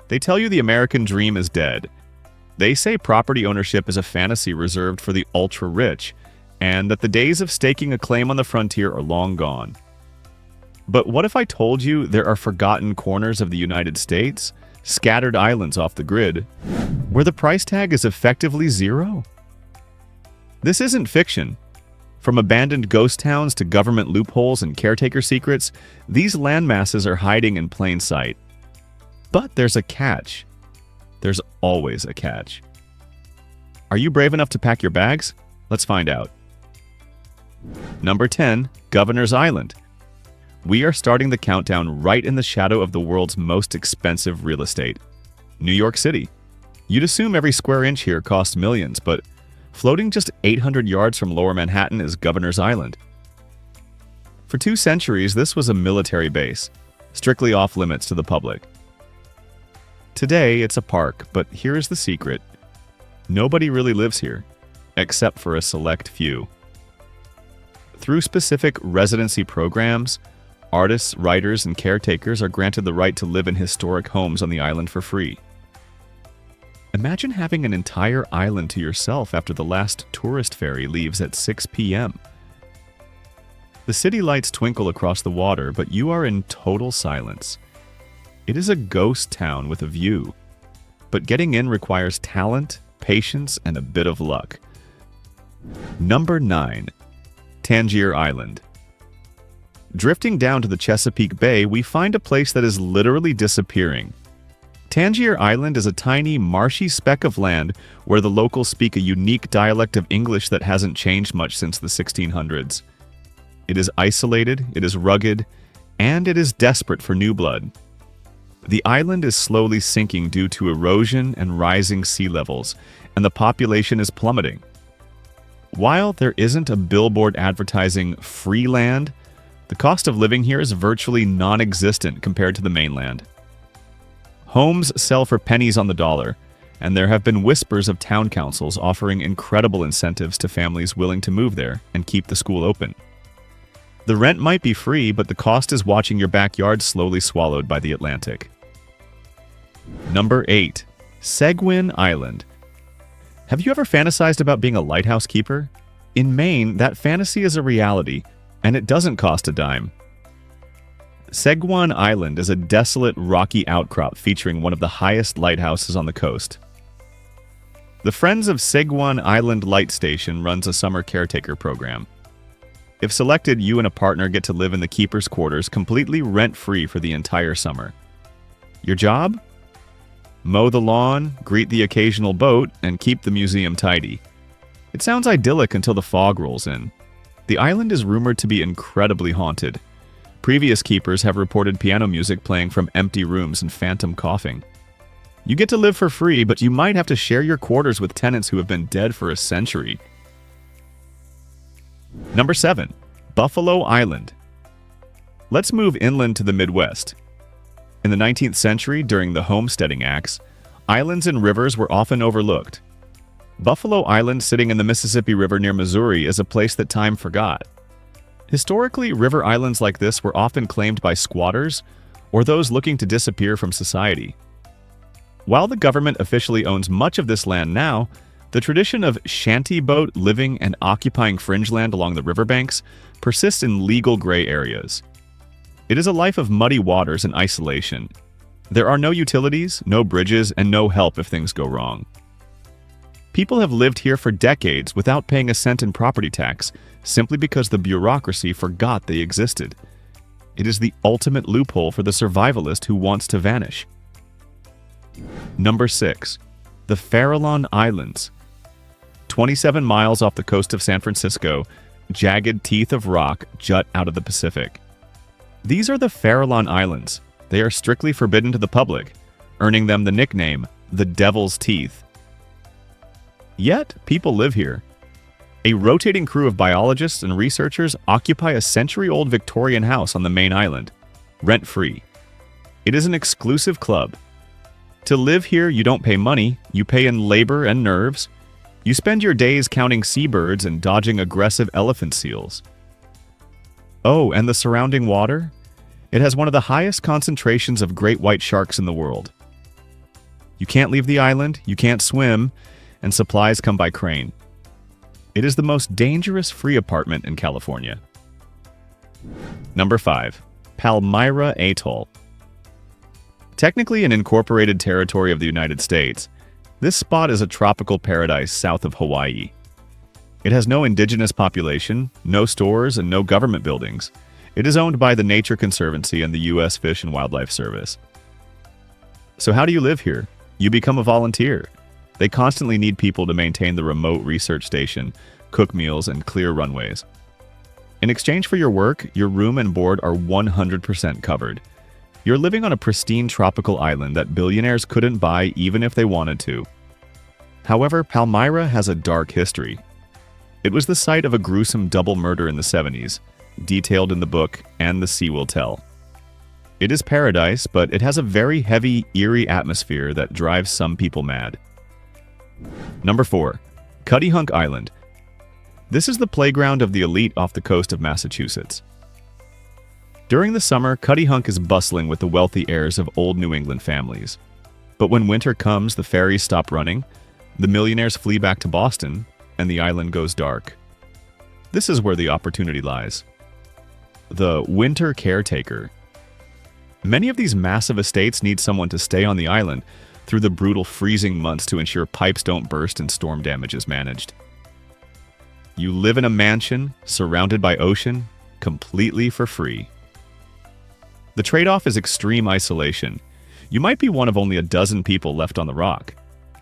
They tell you the American dream is dead. They say property ownership is a fantasy reserved for the ultra-rich, and that the days of staking a claim on the frontier are long gone. But what if I told you there are forgotten corners of the United States, scattered islands off the grid, where the price tag is effectively zero? This isn't fiction. From abandoned ghost towns to government loopholes and caretaker secrets, these landmasses are hiding in plain sight. But there's a catch. There's always a catch. Are you brave enough to pack your bags? Let's find out. Number 10, Governor's Island. We are starting the countdown right in the shadow of the world's most expensive real estate, New York City. You'd assume every square inch here costs millions, but floating just 800 yards from Lower Manhattan is Governor's Island. For 2 centuries, this was a military base, strictly off limits to the public. Today, it's a park, but here's the secret. Nobody really lives here, except for a select few. Through specific residency programs, artists, writers, and caretakers are granted the right to live in historic homes on the island for free. Imagine having an entire island to yourself after the last tourist ferry leaves at 6 p.m. The city lights twinkle across the water, but you are in total silence. It is a ghost town with a view, but getting in requires talent, patience, and a bit of luck. Number 9. Tangier Island. Drifting down to the Chesapeake Bay, we find a place that is literally disappearing. Tangier Island is a tiny, marshy speck of land where the locals speak a unique dialect of English that hasn't changed much since the 1600s. It is isolated, it is rugged, and it is desperate for new blood. The island is slowly sinking due to erosion and rising sea levels, and the population is plummeting. While there isn't a billboard advertising free land, the cost of living here is virtually non-existent compared to the mainland. Homes sell for pennies on the dollar, and there have been whispers of town councils offering incredible incentives to families willing to move there and keep the school open. The rent might be free, but the cost is watching your backyard slowly swallowed by the Atlantic. Number 8. Seguin Island. Have you ever fantasized about being a lighthouse keeper? In Maine, that fantasy is a reality, and it doesn't cost a dime. Seguin Island is a desolate, rocky outcrop featuring one of the highest lighthouses on the coast. The Friends of Seguin Island Light Station runs a summer caretaker program. If selected, you and a partner get to live in the keeper's quarters completely rent-free for the entire summer. Your job? Mow the lawn, greet the occasional boat, and keep the museum tidy. It sounds idyllic until the fog rolls in. The island is rumored to be incredibly haunted. Previous keepers have reported piano music playing from empty rooms and phantom coughing. You get to live for free, but you might have to share your quarters with tenants who have been dead for a century. Number 7. Buffalo Island. Let's move inland to the Midwest. In the 19th century, during the Homesteading Acts, islands and rivers were often overlooked. Buffalo Island, sitting in the Mississippi River near Missouri, is a place that time forgot. Historically, river islands like this were often claimed by squatters or those looking to disappear from society. While the government officially owns much of this land now, the tradition of shanty boat living and occupying fringe land along the riverbanks persists in legal gray areas. It is a life of muddy waters and isolation. There are no utilities, no bridges, and no help if things go wrong. People have lived here for decades without paying a cent in property tax, simply because the bureaucracy forgot they existed. It is the ultimate loophole for the survivalist who wants to vanish. Number 6. The Farallon Islands. 27 miles off the coast of San Francisco, jagged teeth of rock jut out of the Pacific. These are the Farallon Islands. They are strictly forbidden to the public, earning them the nickname, the Devil's Teeth. Yet, people live here. A rotating crew of biologists and researchers occupy a century-old Victorian house on the main island, rent-free. It is an exclusive club. To live here, you don't pay money, you pay in labor and nerves. You spend your days counting seabirds and dodging aggressive elephant seals. Oh, and the surrounding water? It has one of the highest concentrations of great white sharks in the world. You can't leave the island, you can't swim, and supplies come by crane. It is the most dangerous free apartment in California. Number 5. Palmyra Atoll. Technically an incorporated territory of the United States, this spot is a tropical paradise south of Hawaii. It has no indigenous population, no stores, and no government buildings. It is owned by the Nature Conservancy and the U.S. Fish and Wildlife Service. So how do you live here? You become a volunteer. They constantly need people to maintain the remote research station, cook meals, and clear runways. In exchange for your work, your room and board are 100% covered. You're living on a pristine tropical island that billionaires couldn't buy even if they wanted to. However, Palmyra has a dark history. It was the site of a gruesome double murder in the 70s, detailed in the book And the Sea Will Tell. It is paradise, but it has a very heavy, eerie atmosphere that drives some people mad. Number 4. Cuttyhunk Island. This is the playground of the elite off the coast of Massachusetts. During the summer, Cuttyhunk is bustling with the wealthy heirs of old New England families. But when winter comes, the ferries stop running, the millionaires flee back to Boston, and the island goes dark. This is where the opportunity lies. The winter caretaker. Many of these massive estates need someone to stay on the island through the brutal freezing months to ensure pipes don't burst and storm damage is managed. You live in a mansion, surrounded by ocean, completely for free. The trade-off is extreme isolation. You might be one of only a dozen people left on the rock.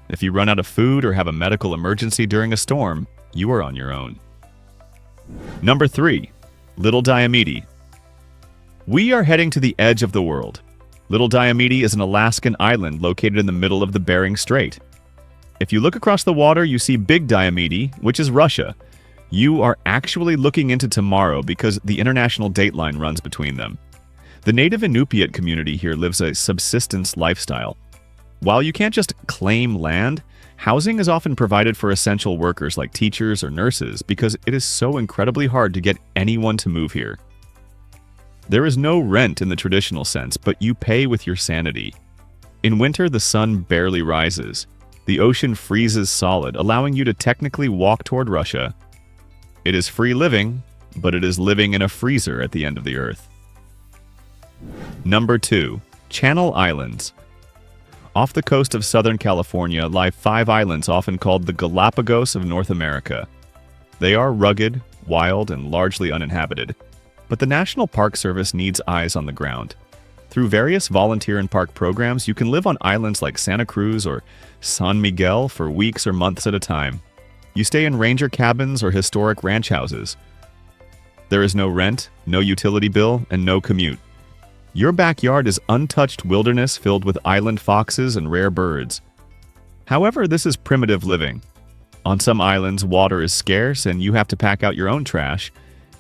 If you run out of food or have a medical emergency during a storm, you are on your own. Number 3. Little Diomede. We are heading to the edge of the world. Little Diomede is an Alaskan island located in the middle of the Bering Strait. If you look across the water, you see Big Diomede, which is Russia. You are actually looking into tomorrow because the international dateline runs between them. The native Inupiat community here lives a subsistence lifestyle. While you can't just claim land, housing is often provided for essential workers like teachers or nurses because it is so incredibly hard to get anyone to move here. There is no rent in the traditional sense, but you pay with your sanity. In winter, the sun barely rises. The ocean freezes solid, allowing you to technically walk toward Russia. It is free living, but it is living in a freezer at the end of the earth. Number 2. Channel Islands. Off the coast of Southern California lie 5 islands often called the Galapagos of North America. They are rugged, wild, and largely uninhabited, but the National Park Service needs eyes on the ground. Through various volunteer and park programs, you can live on islands like Santa Cruz or San Miguel for weeks or months at a time. You stay in ranger cabins or historic ranch houses. There is no rent, no utility bill, and no commute. Your backyard is untouched wilderness filled with island foxes and rare birds. However, this is primitive living. On some islands, water is scarce and you have to pack out your own trash.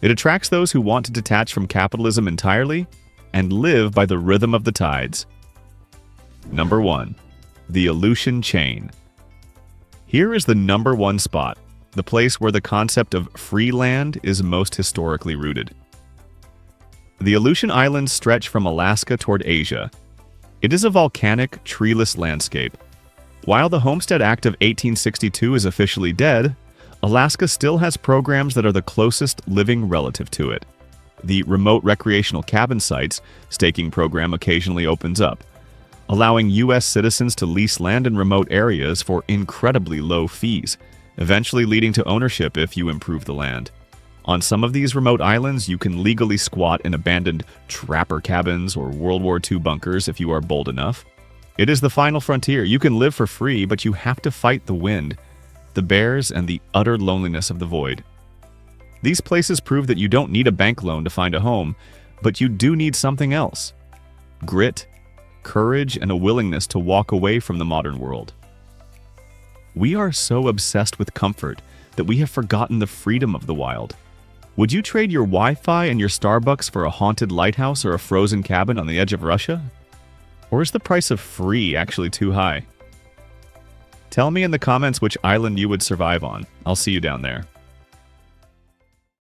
It attracts those who want to detach from capitalism entirely and live by the rhythm of the tides. Number 1. The Aleutian Chain. Here is the number 1 spot, the place where the concept of free land is most historically rooted. The Aleutian Islands stretch from Alaska toward Asia. It is a volcanic, treeless landscape. While the Homestead Act of 1862 is officially dead, Alaska still has programs that are the closest living relative to it. The Remote Recreational Cabin Sites staking program occasionally opens up, allowing U.S. citizens to lease land in remote areas for incredibly low fees, eventually leading to ownership if you improve the land. On some of these remote islands, you can legally squat in abandoned trapper cabins or World War II bunkers if you are bold enough. It is the final frontier. You can live for free, but you have to fight the wind, the bears, and the utter loneliness of the void. These places prove that you don't need a bank loan to find a home, but you do need something else: grit, courage, and a willingness to walk away from the modern world. We are so obsessed with comfort that we have forgotten the freedom of the wild. Would you trade your Wi-Fi and your Starbucks for a haunted lighthouse or a frozen cabin on the edge of Russia? Or is the price of free actually too high? Tell me in the comments which island you would survive on. I'll see you down there.